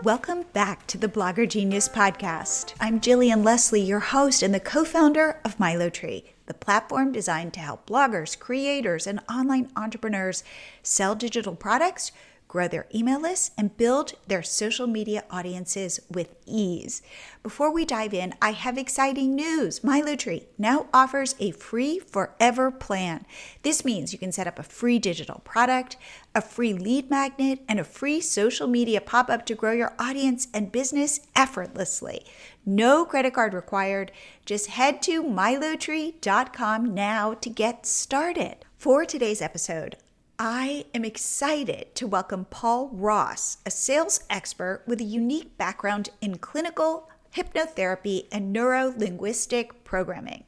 Welcome back to the Blogger Genius podcast. I'm Jillian Leslie, your host and the co-founder of MiloTree, the platform designed to help bloggers, creators, and online entrepreneurs sell digital products, grow their email lists, and build their social media audiences with ease. Before we dive in, I have exciting news. MiloTree now offers a free forever plan. This means you can set up a free digital product, a free lead magnet, and a free social media pop-up to grow your audience and business effortlessly. No credit card required. Just head to milotree.com now to get started. For today's episode, I am excited to welcome Paul Ross, a sales expert with a unique background in clinical hypnotherapy and neuro-linguistic programming.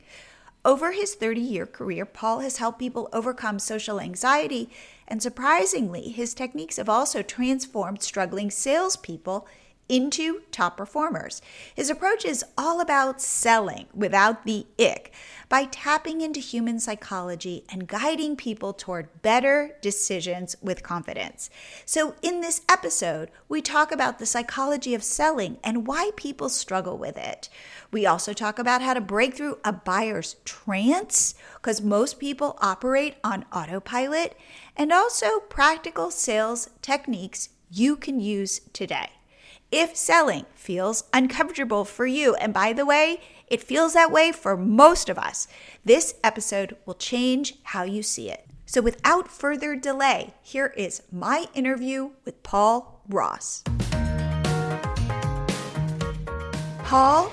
Over his 30-year career, Paul has helped people overcome social anxiety, and surprisingly, his techniques have also transformed struggling salespeople into top performers. His approach is all about selling without the ick, by tapping into human psychology and guiding people toward better decisions with confidence. So in this episode, we talk about the psychology of selling and why people struggle with it. We also talk about how to break through a buyer's trance, because most people operate on autopilot, and also practical sales techniques you can use today. If selling feels uncomfortable for you, and by the way, it feels that way for most of us, this episode will change how you see it. So without further delay, here is my interview with Paul Ross. Paul,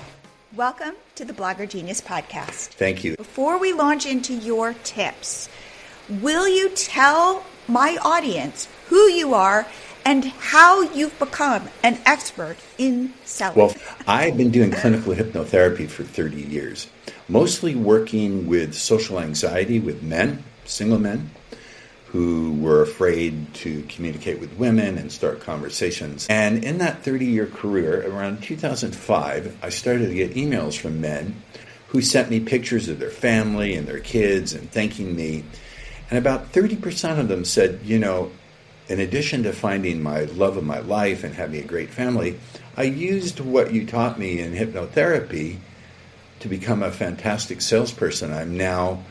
welcome to the Blogger Genius podcast. Thank you. Before we launch into your tips, will you tell my audience who you are and how you've become an expert in selling? Well, I've been doing clinical hypnotherapy for 30 years, mostly working with social anxiety with men, single men, who were afraid to communicate with women and start conversations. And in that 30-year career, around 2005, I started to get emails from men who sent me pictures of their family and their kids and thanking me. And about 30% of them said, in addition to finding my love of my life and having a great family, I used what you taught me in hypnotherapy to become a fantastic salesperson. I'm now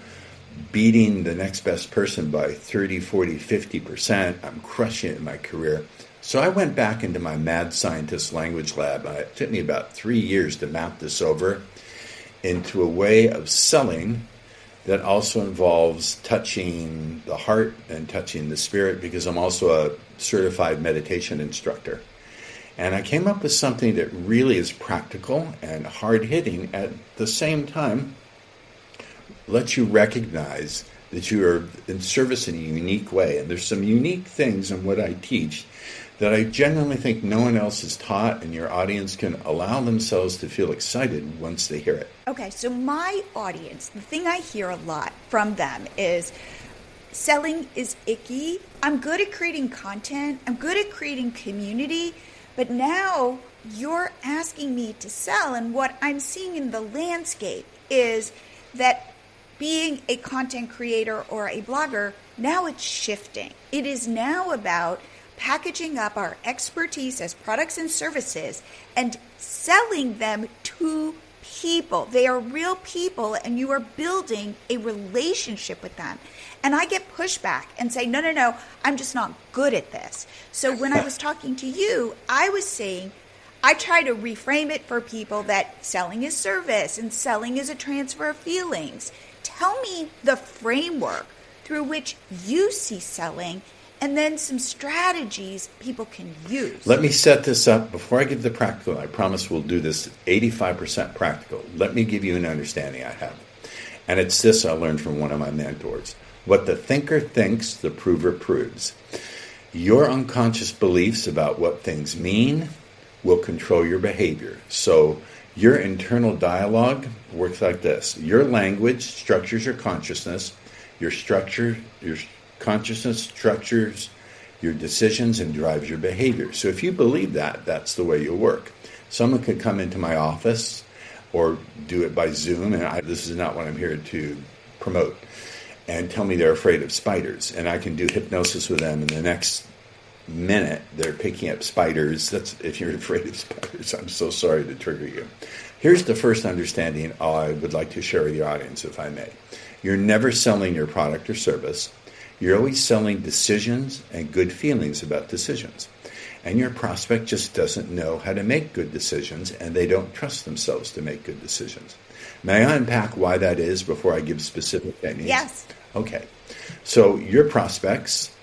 beating the next best person by 30, 40, 50%. I'm crushing it in my career. So I went back into my mad scientist language lab. It took me about 3 years to map this over into a way of selling that also involves touching the heart and touching the spirit, because I'm also a certified meditation instructor. And I came up with something that really is practical and hard-hitting, at the same time lets you recognize that you are in service in a unique way. And there's some unique things in what I teach that I genuinely think no one else is taught, and your audience can allow themselves to feel excited once they hear it. Okay, so my audience, the thing I hear a lot from them is selling is icky. I'm good at creating content. I'm good at creating community. But now you're asking me to sell. And what I'm seeing in the landscape is that being a content creator or a blogger, now it's shifting. It is now about packaging up our expertise as products and services and selling them to people. They are real people, and you are building a relationship with them. And I get pushback and say, no, I'm just not good at this. So when I was talking to you, I was saying, I try to reframe it for people that selling is service and selling is a transfer of feelings. Tell me the framework through which you see selling, and then some strategies people can use. Let me set this up before I give the practical. I promise we'll do this 85% practical. Let me give you an understanding I have. And it's this I learned from one of my mentors. What the thinker thinks, the prover proves. Your unconscious beliefs about what things mean will control your behavior. So your internal dialogue works like this. Your language structures your consciousness. Your consciousness structures your decisions and drives your behavior. So if you believe that, that's the way you'll work. Someone could come into my office or do it by Zoom, and this is not what I'm here to promote, and tell me they're afraid of spiders. And I can do hypnosis with them in the next minute, they're picking up spiders. That's if you're afraid of spiders. I'm so sorry to trigger you. Here's the first understanding I would like to share with your audience, if I may. You're never selling your product or service. You're always selling decisions and good feelings about decisions. And your prospect just doesn't know how to make good decisions, and they don't trust themselves to make good decisions. May I unpack why that is before I give specific techniques? Yes. Okay. So your prospects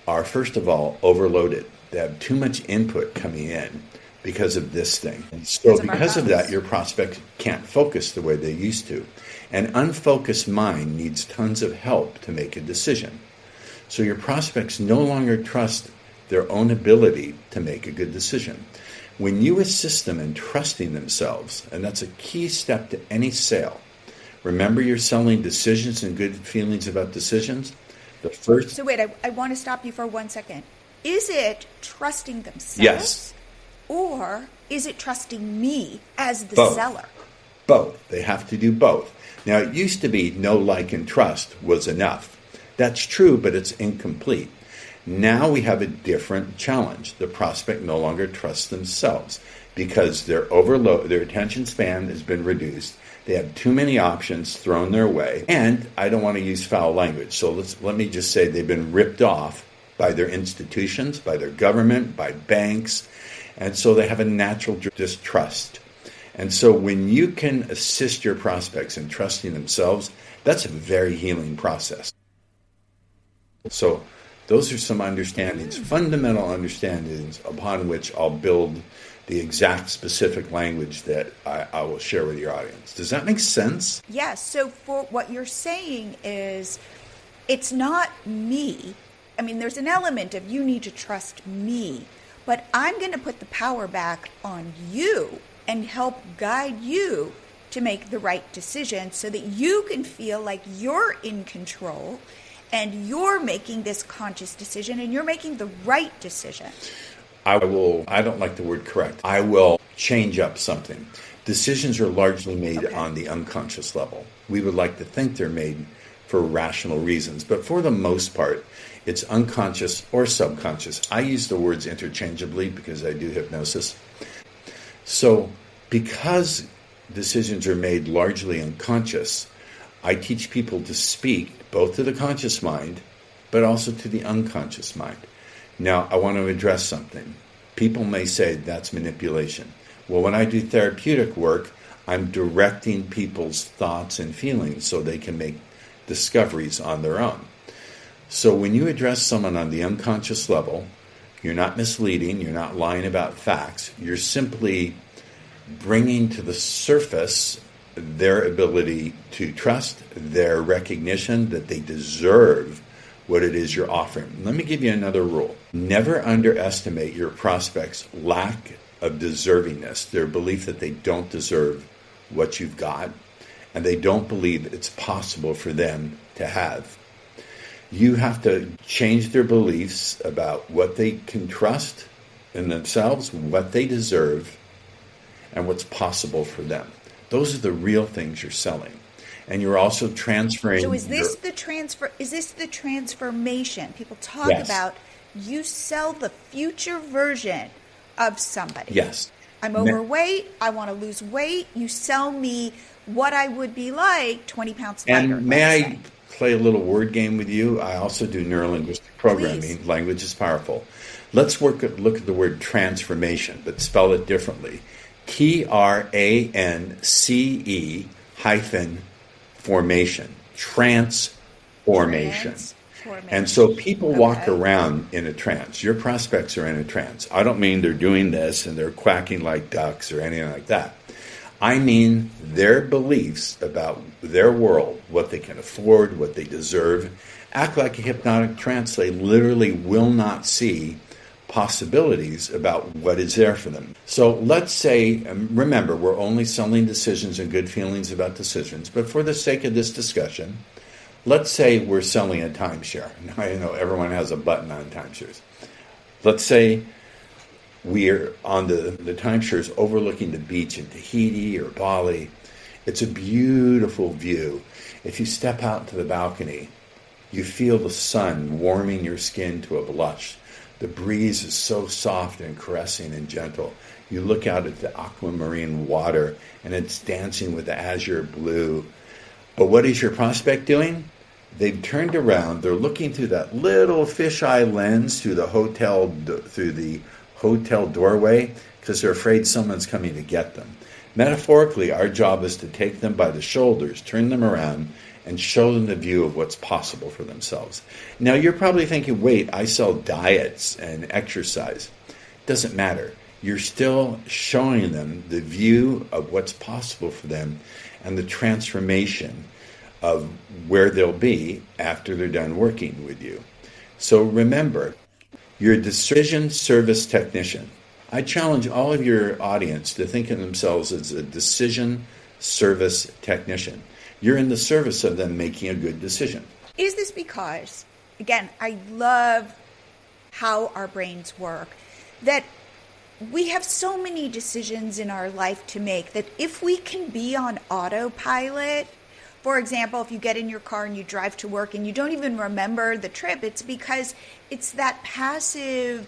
are, first of all, overloaded. They have too much input coming in because of this thing. And so because of that, your prospect can't focus the way they used to. An unfocused mind needs tons of help to make a decision. So your prospects no longer trust their own ability to make a good decision. When you assist them in trusting themselves, and that's a key step to any sale. Remember, you're selling decisions and good feelings about decisions. So wait, I want to stop you for 1 second. Is it trusting themselves? Yes. Or is it trusting me as the Both. seller? Both. They have to do both. Now, it used to be know, like, and trust was enough. That's true, but it's incomplete. Now we have a different challenge. The prospect no longer trusts themselves because their attention span has been reduced. They have too many options thrown their way. And I don't want to use foul language, so let me just say they've been ripped off by their institutions, by their government, by banks, and so they have a natural distrust. And so when you can assist your prospects in trusting themselves, that's a very healing process. So those are some understandings, fundamental understandings upon which I'll build the exact specific language that I will share with your audience. Does that make sense? Yes. So for what you're saying is it's not me. I mean, there's an element of you need to trust me, but I'm going to put the power back on you and help guide you to make the right decision so that you can feel like you're in control and you're making this conscious decision and you're making the right decision. I don't like the word correct. I will change up something. Decisions are largely made on the unconscious level. We would like to think they're made for rational reasons, but for the most part, it's unconscious or subconscious. I use the words interchangeably because I do hypnosis. So because decisions are made largely unconscious, I teach people to speak both to the conscious mind, but also to the unconscious mind. Now, I want to address something. People may say that's manipulation. Well, when I do therapeutic work, I'm directing people's thoughts and feelings so they can make discoveries on their own. So when you address someone on the unconscious level, you're not misleading, you're not lying about facts, you're simply bringing to the surface their ability to trust, their recognition that they deserve what it is you're offering. Let me give you another rule. Never underestimate your prospects' lack of deservingness, their belief that they don't deserve what you've got, and they don't believe it's possible for them to have. You have to change their beliefs about what they can trust in themselves, what they deserve, and what's possible for them. Those are the real things you're selling. And you're also transferring. So is this the transfer? Is this the transformation? People talk about you sell the future version of somebody. Yes. I'm overweight. I want to lose weight. You sell me what I would be like 20 pounds lighter. And may I play a little word game with you? I also do neurolinguistic programming. Please. Language is powerful. Let's look at the word transformation, but spell it differently. TRANCE-formation. Transformation. And so people walk around in a trance. Your prospects are in a trance. I don't mean they're doing this and they're quacking like ducks or anything like that. I mean their beliefs about their world, what they can afford, what they deserve, act like a hypnotic trance. They literally will not see possibilities about what is there for them. So let's say, remember, we're only selling decisions and good feelings about decisions, but for the sake of this discussion, let's say we're selling a timeshare. Now, I know everyone has a button on timeshares. Let's say we're on the timeshares overlooking the beach in Tahiti or Bali. It's a beautiful view. If you step out to the balcony, you feel the sun warming your skin to a blush. The breeze is so soft and caressing and gentle. You look out at the aquamarine water and it's dancing with the azure blue. But what is your prospect doing? They've turned around. They're looking through that little fisheye lens through the hotel doorway because they're afraid someone's coming to get them. Metaphorically, our job is to take them by the shoulders, turn them around, and show them the view of what's possible for themselves. Now, you're probably thinking, wait, I sell diets and exercise. Doesn't matter. You're still showing them the view of what's possible for them and the transformation of where they'll be after they're done working with you. So remember, you're a decision service technician. I challenge all of your audience to think of themselves as a decision service technician. You're in the service of them making a good decision. Is this because, again, I love how our brains work, that we have so many decisions in our life to make that if we can be on autopilot, for example, if you get in your car and you drive to work and you don't even remember the trip, it's because it's that passive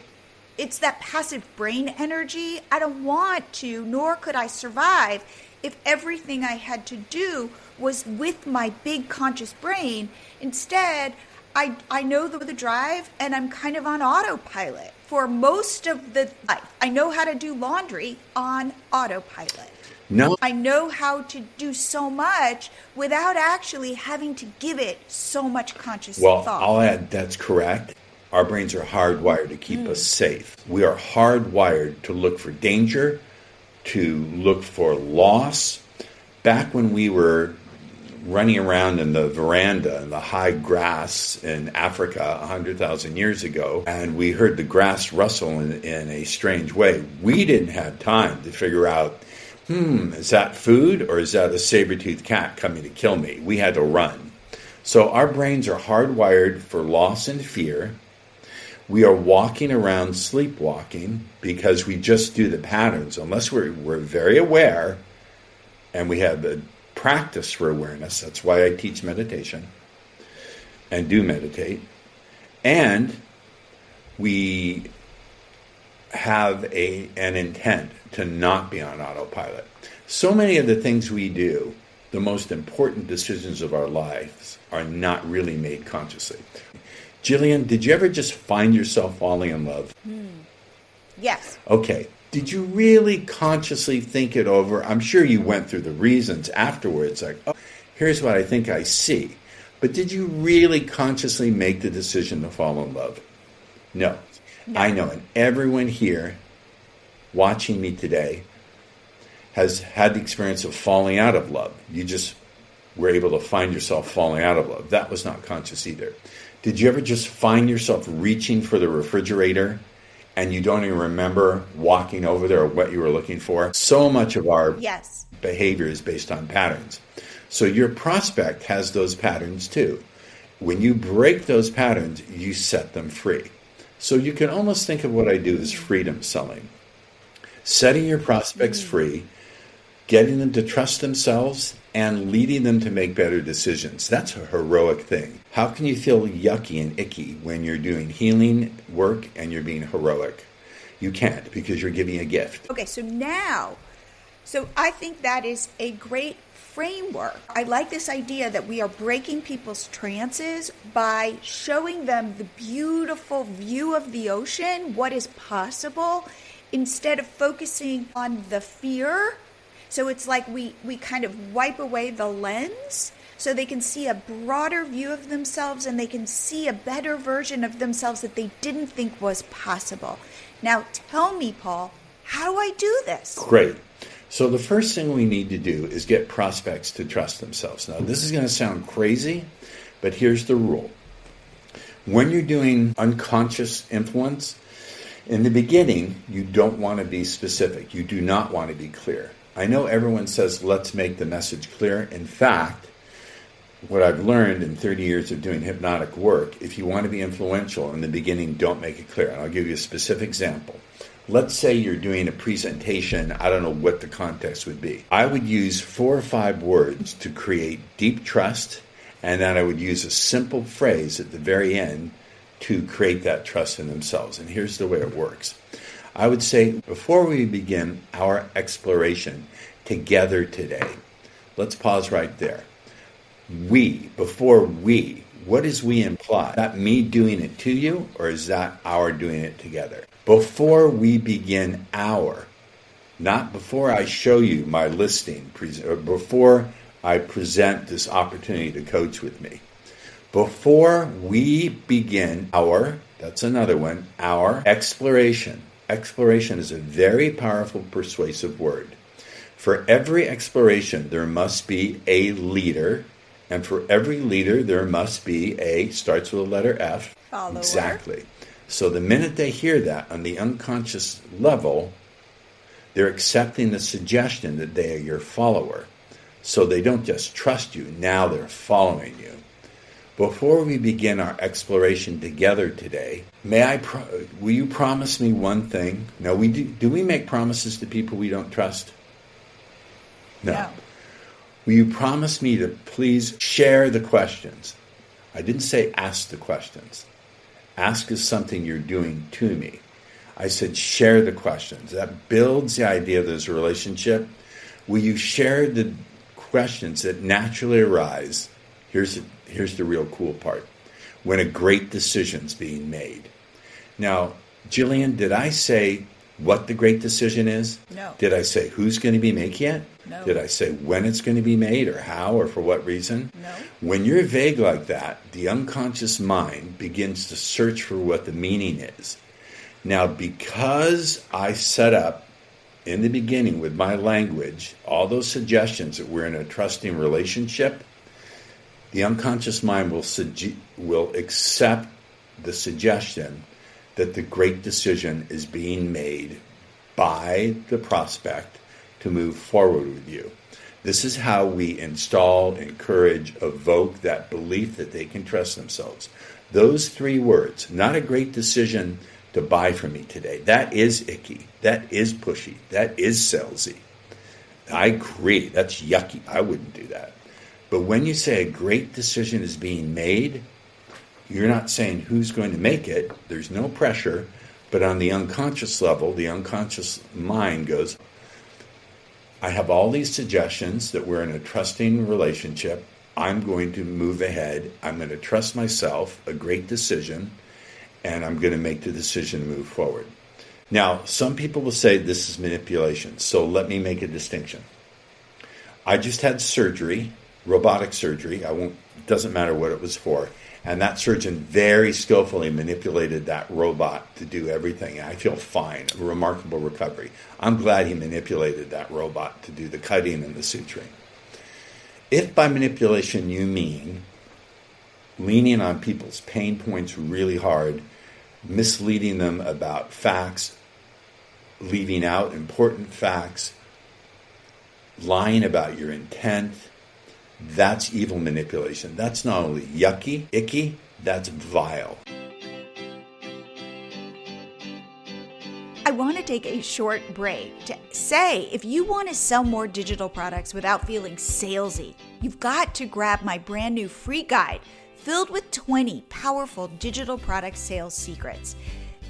brain energy. I don't want to, nor could I survive if everything I had to do was with my big conscious brain. Instead, I know the drive and I'm kind of on autopilot for most of the life. I know how to do laundry on autopilot. No. I know how to do so much without actually having to give it so much conscious thought. Well, I'll add that's correct. Our brains are hardwired to keep us safe. We are hardwired to look for danger, to look for loss. Back when we were running around in the veranda in the high grass in Africa 100,000 years ago, and we heard the grass rustle in a strange way, we didn't have time to figure out, is that food or is that a saber-toothed cat coming to kill me? We had to run. So our brains are hardwired for loss and fear. We are walking around sleepwalking because we just do the patterns. Unless we're very aware and we have a practice for awareness. That's why I teach meditation and do meditate. And we have an intent to not be on autopilot. So many of the things we do, the most important decisions of our lives, are not really made consciously. Jillian, did you ever just find yourself falling in love? Yes. Okay. Did you really consciously think it over? I'm sure you went through the reasons afterwards, like, oh, here's what I think I see. But did you really consciously make the decision to fall in love? No. I know, and everyone here watching me today has had the experience of falling out of love. You just were able to find yourself falling out of love. That was not conscious either. Did you ever just find yourself reaching for the refrigerator and you don't even remember walking over there or what you were looking for? So much of our behavior is based on patterns. So your prospect has those patterns too. When you break those patterns, you set them free. So you can almost think of what I do as freedom selling. Setting your prospects free, getting them to trust themselves, and leading them to make better decisions. That's a heroic thing. How can you feel yucky and icky when you're doing healing work and you're being heroic? You can't, because you're giving a gift. Okay, so I think that is a great framework. I like this idea that we are breaking people's trances by showing them the beautiful view of the ocean, what is possible, instead of focusing on the fear. So it's like we kind of wipe away the lens so they can see a broader view of themselves and they can see a better version of themselves that they didn't think was possible. Now tell me, Paul, how do I do this? Great. So the first thing we need to do is get prospects to trust themselves. Now this is going to sound crazy, but here's the rule. When you're doing unconscious influence, in the beginning, you don't want to be specific. You do not want to be clear. I know everyone says, let's make the message clear. In fact, what I've learned in 30 years of doing hypnotic work, if you want to be influential in the beginning, don't make it clear. And I'll give you a specific example. Let's say you're doing a presentation. I don't know what the context would be. I would use 4 or 5 words to create deep trust, and then I would use a simple phrase at the very end to create that trust in themselves. And here's the way it works. I would say before we begin our exploration together today, let's pause right there. Before we, what does we imply? Is that me doing it to you, or is that our doing it together? Before we begin not before I show you my listing, or before I present this opportunity to coach with me. Before we begin that's another one, our exploration. Exploration is a very powerful, persuasive word. For every exploration, there must be a leader. And for every leader, there must be starts with a letter F. Follower. Exactly. So the minute they hear that on the unconscious level, they're accepting the suggestion that they are your follower. So they don't just trust you, now they're following you. Before we begin our exploration together today, will you promise me one thing? No, do we make promises to people we don't trust? No. Will you promise me to please share the questions? I didn't say ask the questions. Ask is something you're doing to me. I said share the questions. That builds the idea of this relationship. Will you share the questions that naturally arise? Here's the real cool part. When a great decision's being made. Now, Jillian, did I say what the great decision is? No. Did I say who's going to be making it? No. Did I say when it's going to be made, or how, or for what reason? No. When you're vague like that, the unconscious mind begins to search for what the meaning is. Now, because I set up in the beginning with my language all those suggestions that we're in a trusting relationship, the unconscious mind will accept the suggestion that the great decision is being made by the prospect to move forward with you. This is how we install, encourage, evoke that belief that they can trust themselves. Those three words, not a great decision to buy from me today. That is icky. That is pushy. That is salesy. I agree. That's yucky. I wouldn't do that. But when you say a great decision is being made, you're not saying who's going to make it. There's no pressure. But on the unconscious level, the unconscious mind goes, I have all these suggestions that we're in a trusting relationship. I'm going to move ahead. I'm going to trust myself, a great decision, and I'm going to make the decision to move forward. Now, some people will say this is manipulation, so let me make a distinction. I just had surgery, robotic surgery. It doesn't matter what it was for. And that surgeon very skillfully manipulated that robot to do everything. I feel fine, a remarkable recovery. I'm glad he manipulated that robot to do the cutting and the suturing. If by manipulation you mean leaning on people's pain points really hard, misleading them about facts, leaving out important facts, lying about your intent, that's evil manipulation. That's not only yucky, icky, that's vile. I want to take a short break to say if you want to sell more digital products without feeling salesy, you've got to grab my brand new free guide filled with 20 powerful digital product sales secrets.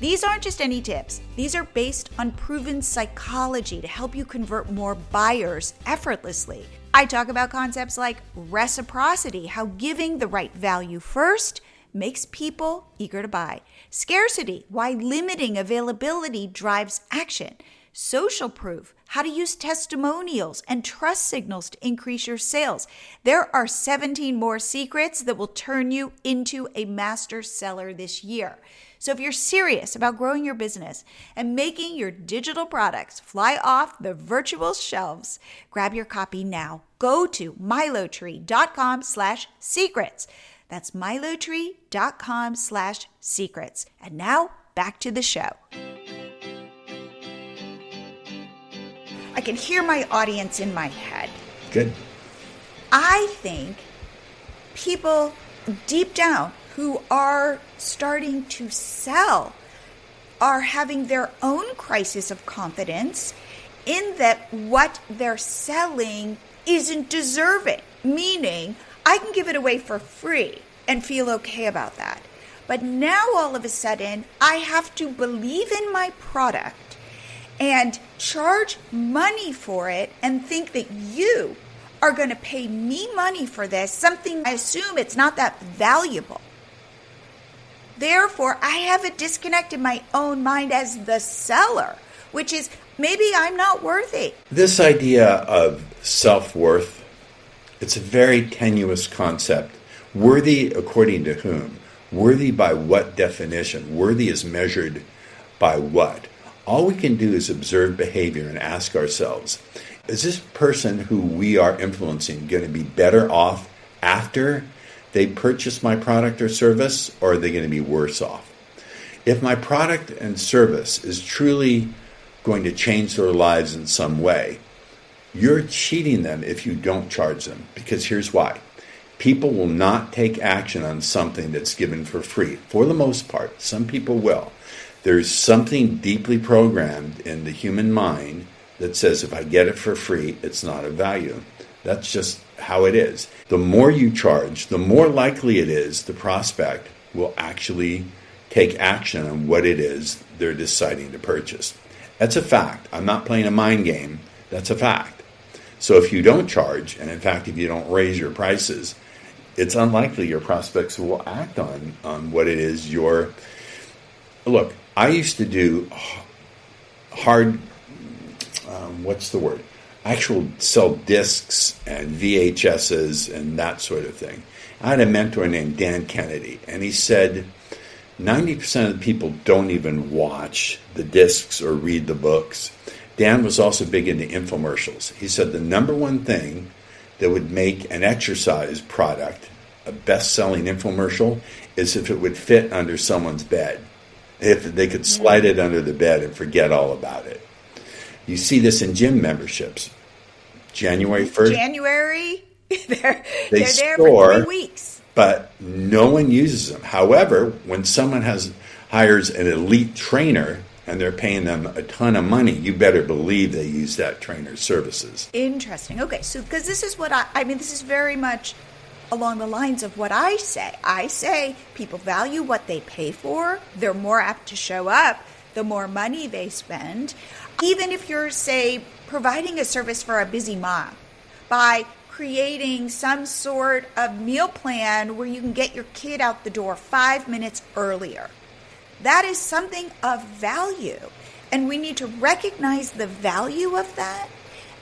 These aren't just any tips. These are based on proven psychology to help you convert more buyers effortlessly. I talk about concepts like reciprocity, how giving the right value first makes people eager to buy. Scarcity, why limiting availability drives action. Social proof, how to use testimonials and trust signals to increase your sales. There are 17 more secrets that will turn you into a master seller this year. So if you're serious about growing your business and making your digital products fly off the virtual shelves, grab your copy now. Go to MiloTree.com/secrets. That's MiloTree.com/secrets. And now back to the show. I can hear my audience in my head. Good. I think people deep down who are starting to sell are having their own crisis of confidence in that what they're selling isn't deserving, meaning I can give it away for free and feel okay about that. But now all of a sudden, I have to believe in my product and charge money for it and think that you are going to pay me money for this, something I assume it's not that valuable. Therefore, I have a disconnect in my own mind as the seller, which is maybe I'm not worthy. This idea of self-worth, it's a very tenuous concept. Worthy according to whom? Worthy by what definition? Worthy is measured by what? All we can do is observe behavior and ask ourselves, is this person who we are influencing going to be better off after they purchase my product or service, or are they going to be worse off? If my product and service is truly going to change their lives in some way, you're cheating them if you don't charge them, because here's why. People will not take action on something that's given for free. For the most part, some people will. There's something deeply programmed in the human mind that says if I get it for free, it's not of value. That's just how it is. The more you charge, the more likely it is the prospect will actually take action on what it is they're deciding to purchase. That's a fact. I'm not playing a mind game. That's a fact. So if you don't charge, and in fact, if you don't raise your prices, it's unlikely your prospects will act on what it is you're... Look, I used to do hard... what's the word? Actual sell discs and VHSs and that sort of thing. I had a mentor named Dan Kennedy, and he said 90% of the people don't even watch the discs or read the books. Dan was also big into infomercials. He said the number one thing that would make an exercise product a best-selling infomercial is if it would fit under someone's bed. If they could slide it under the bed and forget all about it. You see this in gym memberships. January 1st. They're there for 3 weeks. But no one uses them. However, when someone hires an elite trainer and they're paying them a ton of money, you better believe they use that trainer's services. Interesting. Okay, so because this is what this is very much along the lines of what I say. I say people value what they pay for. They're more apt to show up the more money they spend. Even if you're, say, providing a service for a busy mom by creating some sort of meal plan where you can get your kid out the door 5 minutes earlier. That is something of value. And we need to recognize the value of that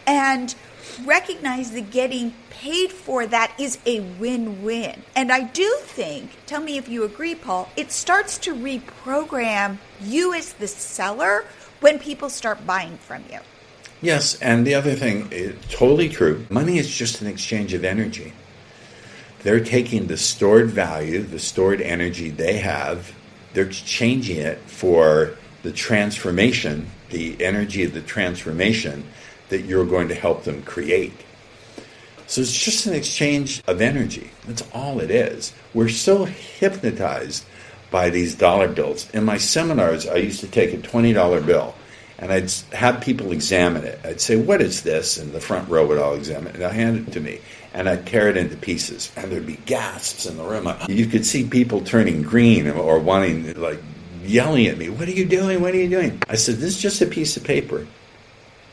and recognize that getting paid for that is a win-win. And I do think, tell me if you agree, Paul, it starts to reprogram you as the seller when people start buying from you. Yes, and the other thing is totally true. Money is just an exchange of energy. They're taking the stored value, the stored energy they have, they're changing it for the transformation, the energy of the transformation that you're going to help them create. So it's just an exchange of energy. That's all it is. We're so hypnotized by these dollar bills. In my seminars, I used to take a $20 bill and I'd have people examine it. I'd say, what is this? And the front row would all examine it. And I'd hand it to me. And I'd tear it into pieces. And there'd be gasps in the room. You could see people turning green or wanting, yelling at me, what are you doing? What are you doing? I said, this is just a piece of paper.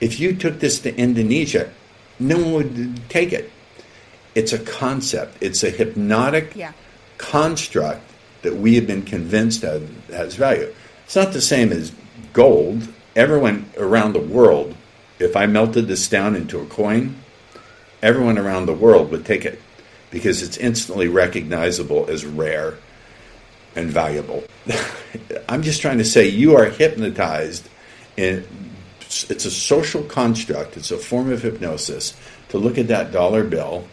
If you took this to Indonesia, no one would take it. It's a concept. It's a hypnotic construct that we have been convinced has value. It's not the same as gold. Everyone around the world, if I melted this down into a coin, everyone around the world would take it because it's instantly recognizable as rare and valuable. I'm just trying to say you are hypnotized. It's a social construct. It's a form of hypnosis to look at that dollar bill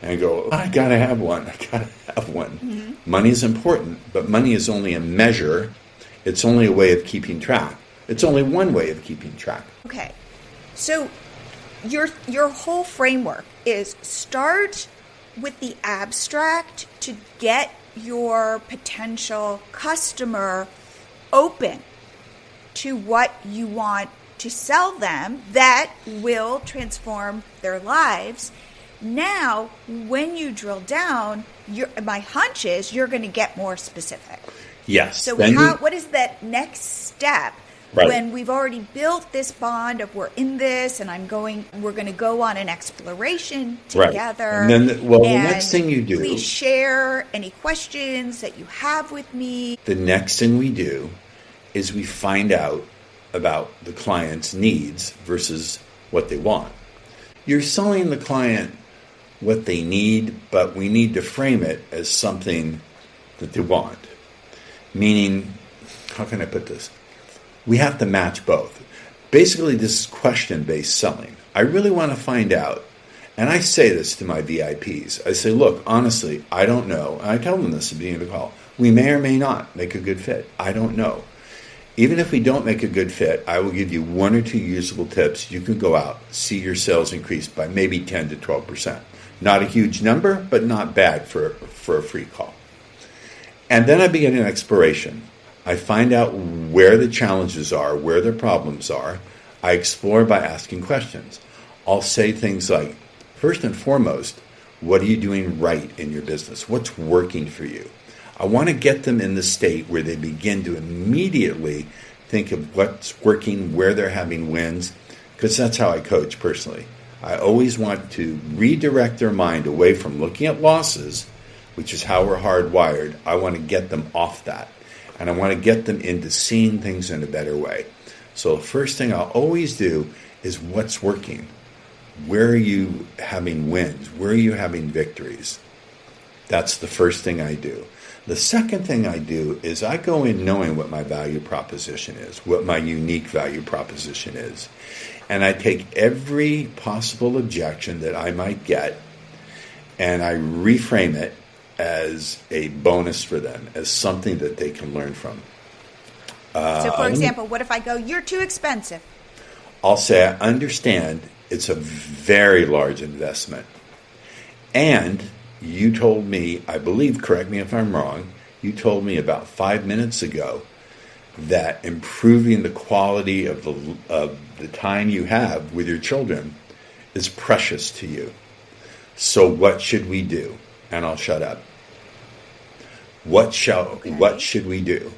and go, I got to have one. I got to have one. Mm-hmm. Money is important, but money is only a measure. It's only a way of keeping track. It's only one way of keeping track. Okay. So your whole framework is start with the abstract to get your potential customer open to what you want to sell them that will transform their lives. Now, when you drill down, my hunch is you're going to get more specific. Yes. So what is that next step? Right. When we've already built this bond of we're in this, and we're going to go on an exploration together. Right. And then, the next thing you do, please share any questions that you have with me. The next thing we do is we find out about the client's needs versus what they want. You're selling the client what they need, but we need to frame it as something that they want. Meaning, how can I put this? We have to match both. Basically, this is question-based selling. I really want to find out, and I say this to my VIPs. I say, look, honestly, I don't know. And I tell them this at the beginning of the call. We may or may not make a good fit. I don't know. Even if we don't make a good fit, I will give you 1 or 2 usable tips. You can go out, see your sales increase by maybe 10 to 12%. Not a huge number, but not bad for a free call. And then I begin an exploration. I find out where the challenges are, where the problems are. I explore by asking questions. I'll say things like, first and foremost, what are you doing right in your business? What's working for you? I want to get them in the state where they begin to immediately think of what's working, where they're having wins, because that's how I coach personally. I always want to redirect their mind away from looking at losses, which is how we're hardwired. I want to get them off that. And I want to get them into seeing things in a better way. So the first thing I'll always do is what's working. Where are you having wins? Where are you having victories? That's the first thing I do. The second thing I do is I go in knowing what my value proposition is, what my unique value proposition is. And I take every possible objection that I might get and I reframe it as a bonus for them, as something that they can learn from. So, for example, what if I go, you're too expensive? I'll say, I understand it's a very large investment. And you told me, I believe, correct me if I'm wrong, you told me about 5 minutes ago that improving the quality of the time you have with your children is precious to you. So what should we do? And I'll shut up. What should we do?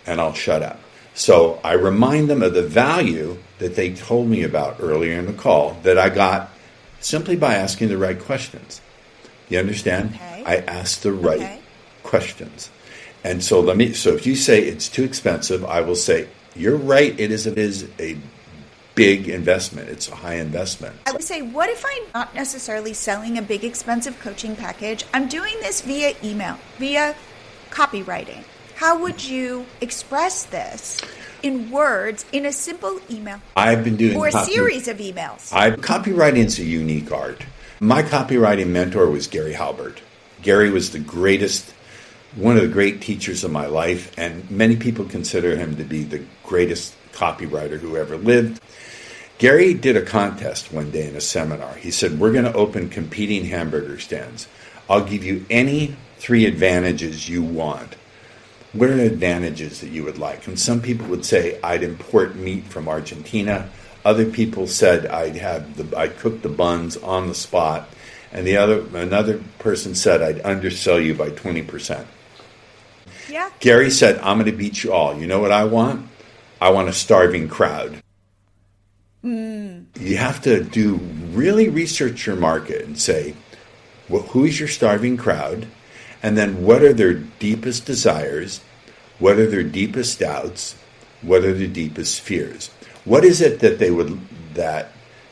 And I'll shut up. So I remind them of the value that they told me about earlier in the call that I got simply by asking the right questions. You understand? Okay. I asked the right questions. And so if you say it's too expensive, I will say, you're right, it is a big investment. It's a high investment. I would say, what if I'm not necessarily selling a big expensive coaching package? I'm doing this via email, via copywriting. How would you express this in words in a simple email? I've been doing or a series of emails. Copywriting is a unique art. My copywriting mentor was Gary Halbert. Gary was one of the great teachers of my life, and many people consider him to be the greatest copywriter who ever lived. Gary did a contest one day in a seminar. He said, we're going to open competing hamburger stands. I'll give you any 3 advantages you want. What are the advantages that you would like? And some people would say, I'd import meat from Argentina. Other people said I'd cook the buns on the spot. And another person said I'd undersell you by 20%. Yeah. Gary said, I'm going to beat you all. You know what I want? I want a starving crowd. You have to really research your market and say, who is your starving crowd? And then what are their deepest desires? What are their deepest doubts? What are their deepest fears? What is it that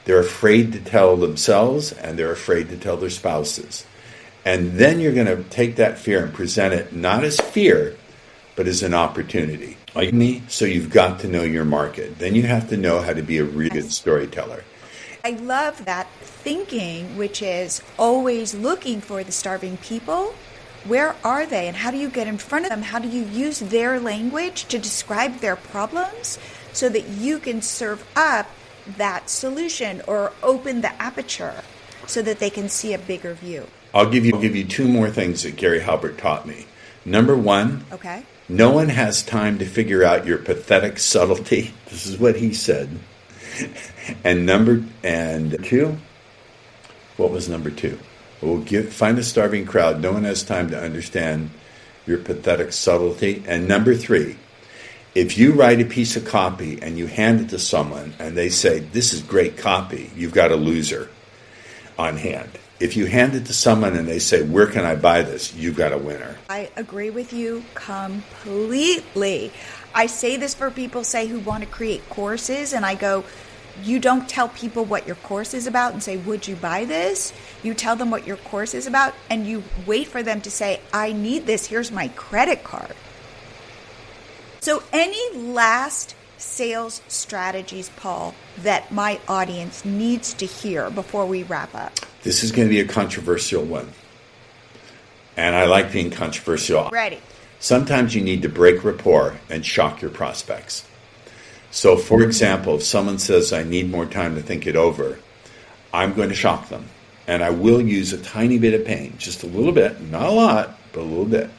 they're afraid to tell themselves and they're afraid to tell their spouses? And then you're going to take that fear and present it not as fear, but as an opportunity. Like me, so you've got to know your market. Then you have to know how to be a really good storyteller. I love that thinking, which is always looking for the starving people. Where are they, and how do you get in front of them? How do you use their language to describe their problems so that you can serve up that solution or open the aperture so that they can see a bigger view? I'll give you 2 more things that Gary Halbert taught me. Number 1, okay. No one has time to figure out your pathetic subtlety. This is what he said. And 2, what was number 2? Find a starving crowd. No one has time to understand your pathetic subtlety. And number 3, if you write a piece of copy and you hand it to someone and they say, this is great copy, you've got a loser on hand. If you hand it to someone and they say, where can I buy this? You've got a winner. I agree with you completely. I say this for people, say, who want to create courses, and I go, you don't tell people what your course is about and say, would you buy this? You tell them what your course is about, and you wait for them to say, I need this. Here's my credit card. So any last sales strategies, Paul, that my audience needs to hear before we wrap up? This is going to be a controversial one. And I like being controversial. Ready. Sometimes you need to break rapport and shock your prospects. So, for example, if someone says, I need more time to think it over, I'm going to shock them. And I will use a tiny bit of pain, just a little bit, not a lot, but a little bit.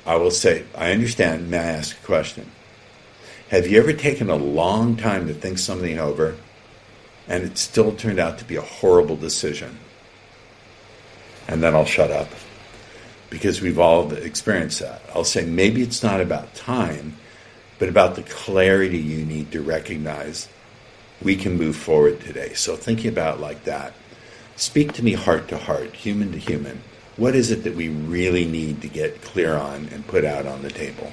I will say, I understand, may I ask a question? Have you ever taken a long time to think something over and it still turned out to be a horrible decision? And then I'll shut up because we've all experienced that. I'll say, maybe it's not about time, but about the clarity you need to recognize we can move forward today. So thinking about it like that, speak to me heart to heart, human to human. What is it that we really need to get clear on and put out on the table?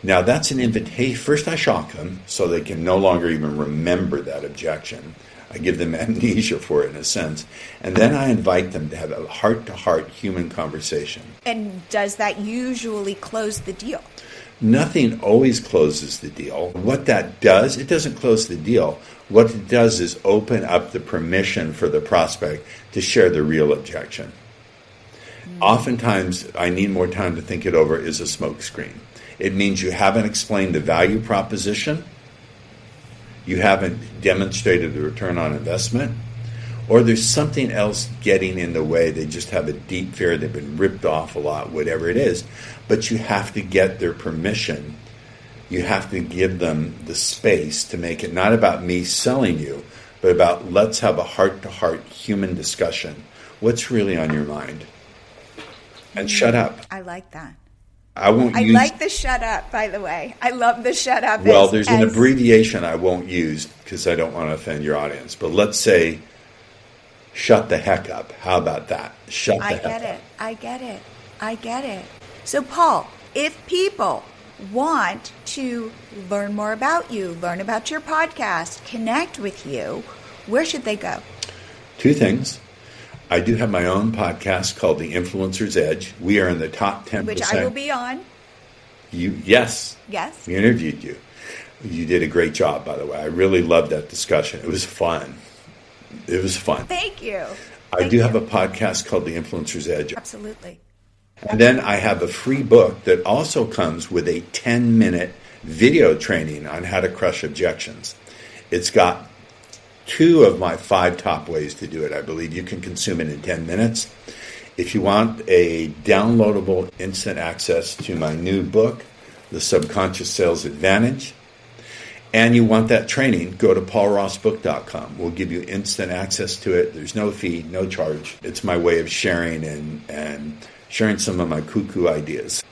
Now that's an invitation. First I shock them so they can no longer even remember that objection. I give them amnesia for it in a sense. And then I invite them to have a heart-to-heart human conversation. And does that usually close the deal? Nothing always closes the deal. What that does, it doesn't close the deal. What it does is open up the permission for the prospect to share the real objection. Oftentimes, I need more time to think it over is a smokescreen. It means you haven't explained the value proposition, you haven't demonstrated the return on investment, or there's something else getting in the way. They just have a deep fear, they've been ripped off a lot, whatever it is. But you have to get their permission. You have to give them the space to make it not about me selling you, but about let's have a heart-to-heart human discussion. What's really on your mind? And shut up. I like that. I like the shut up, by the way. I love the shut up. Well, there's an abbreviation I won't use because I don't want to offend your audience. But let's say, shut the heck up. How about that? Shut the heck up. I get it. So, Paul, if people want to learn more about you, learn about your podcast, connect with you, where should they go? 2 things. I do have my own podcast called The Influencer's Edge. We are in the top 10%. Which I will be on. Yes. Yes. We interviewed you. You did a great job, by the way. I really loved that discussion. It was fun. Thank you. I do have a podcast called The Influencer's Edge. Absolutely. And then I have a free book that also comes with a 10-minute video training on how to crush objections. It's got 2 of my 5 top ways to do it. I believe you can consume it in 10 minutes. If you want a downloadable instant access to my new book, The Subconscious Sales Advantage, and you want that training, go to paulrossbook.com. We'll give you instant access to it. There's no fee, no charge. It's my way of sharing and sharing some of my cuckoo ideas.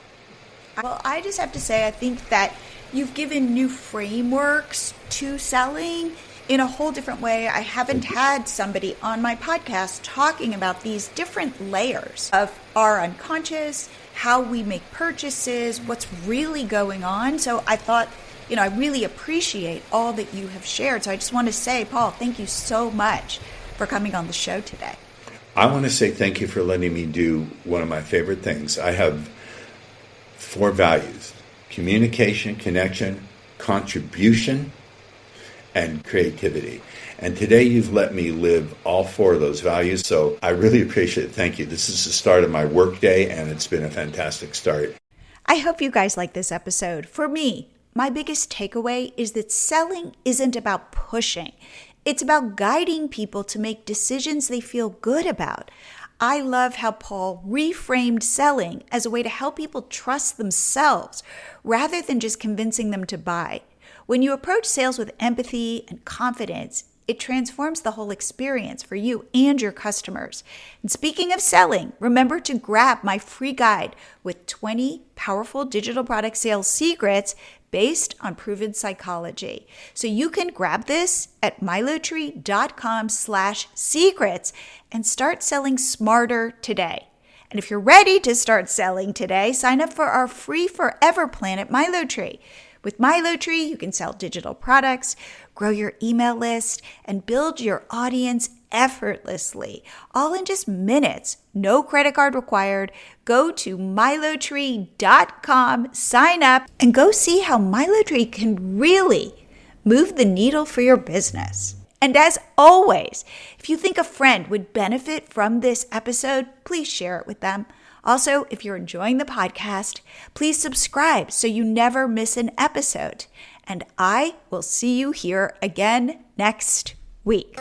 Well, I just have to say, I think that you've given new frameworks to selling in a whole different way. I haven't had somebody on my podcast talking about these different layers of our unconscious, how we make purchases, what's really going on. So I thought, I really appreciate all that you have shared. So I just want to say, Paul, thank you so much for coming on the show today. I want to say thank you for letting me do one of my favorite things. I have 4 values: communication, connection, contribution, and creativity. And today you've let me live all 4 of those values. So I really appreciate it. Thank you. This is the start of my workday, and it's been a fantastic start. I hope you guys like this episode. For me, my biggest takeaway is that selling isn't about pushing. It's about guiding people to make decisions they feel good about. I love how Paul reframed selling as a way to help people trust themselves rather than just convincing them to buy. When you approach sales with empathy and confidence, It transforms the whole experience for you and your customers. And speaking of selling, remember to grab my free guide with 20 powerful digital product sales secrets based on proven psychology. So you can grab this at milotree.com/secrets and start selling smarter today. And if you're ready to start selling today, sign up for our free forever plan at MiloTree. With MiloTree, you can sell digital products, grow your email list, and build your audience effortlessly, all in just minutes. No credit card required. Go to milotree.com, sign up, and go see how MiloTree can really move the needle for your business. And as always, if you think a friend would benefit from this episode, please share it with them. Also, if you're enjoying the podcast, please subscribe so you never miss an episode. And I will see you here again next week.